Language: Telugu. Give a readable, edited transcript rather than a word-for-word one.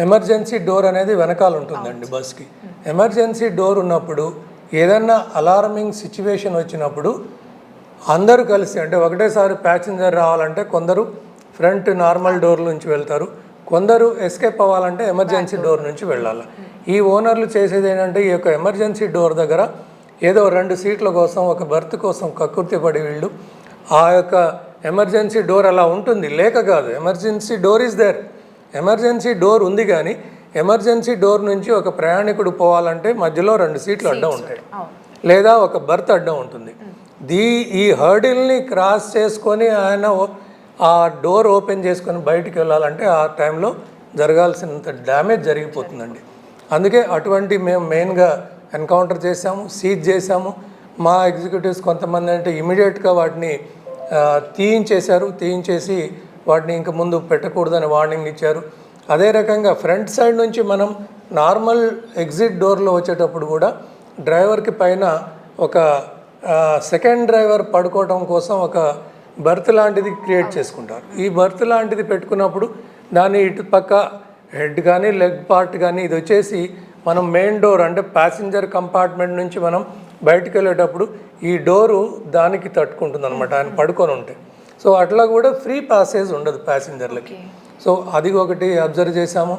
ఎమర్జెన్సీ డోర్ అనేది వెనకాల ఉంటుందండి బస్కి. ఎమర్జెన్సీ డోర్ ఉన్నప్పుడు ఏదన్నా అలారమింగ్ సిచ్యువేషన్ వచ్చినప్పుడు అందరూ కలిసి, అంటే ఒకటేసారి ప్యాసింజర్ రావాలంటే కొందరు ఫ్రంట్ నార్మల్ డోర్ నుంచి వెళ్తారు, కొందరు ఎస్కేప్ అవ్వాలంటే ఎమర్జెన్సీ డోర్ నుంచి వెళ్ళాలి. ఈ ఓనర్లు చేసేది ఏంటంటే ఈ యొక్క ఎమర్జెన్సీ డోర్ దగ్గర ఏదో 2 సీట్ల కోసం, ఒక బర్త్ కోసం కక్కుర్తిపడి వీళ్ళు ఆ యొక్క ఎమర్జెన్సీ డోర్ అలా ఉంటుంది, లేక కాదు, emergency door is there, emergency door ఉంది. కానీ ఎమర్జెన్సీ డోర్ నుంచి ఒక ప్రయాణికుడు పోవాలంటే మధ్యలో 2 సీట్లు అడ్డం ఉంటాయి, లేదా ఒక బర్త్ అడ్డం ఉంటుంది. ఈ హర్డిల్ని క్రాస్ చేసుకొని ఆయన ఆ డోర్ ఓపెన్ చేసుకొని బయటికి వెళ్ళాలంటే ఆ టైంలో జరగాల్సినంత డ్యామేజ్ జరిగిపోతుందండి. అందుకే అటువంటి మేము మెయిన్గా ఎన్కౌంటర్ చేసాము, సీజ్ చేసాము. మా ఎగ్జిక్యూటివ్స్ కొంతమంది అంటే ఇమీడియట్గా వాటిని తీయించేసి వాటిని ఇంక ముందు పెట్టకూడదని వార్నింగ్ ఇచ్చారు. అదే రకంగా ఫ్రంట్ సైడ్ నుంచి మనం నార్మల్ ఎగ్జిట్ డోర్లో వచ్చేటప్పుడు కూడా డ్రైవర్కి పైన ఒక సెకండ్ డ్రైవర్ పడుకోవడం కోసం ఒక బర్త్ లాంటిది క్రియేట్ చేసుకుంటారు. ఈ బర్త్ లాంటిది పెట్టుకున్నప్పుడు దాని ఇటు పక్క హెడ్ కానీ లెగ్ పార్ట్ కానీ ఇది వచ్చేసి మనం మెయిన్ డోర్ అంటే ప్యాసింజర్ కంపార్ట్మెంట్ నుంచి మనం బయటకు వెళ్ళేటప్పుడు ఈ డోరు దానికి తట్టుకుంటుంది అనమాట, ఆయన పడుకొని ఉంటే. సో అట్లా కూడా ఫ్రీ ప్యాసేజ్ ఉండదు ప్యాసింజర్లకి. సో అది ఒకటి అబ్జర్వ్ చేసాము.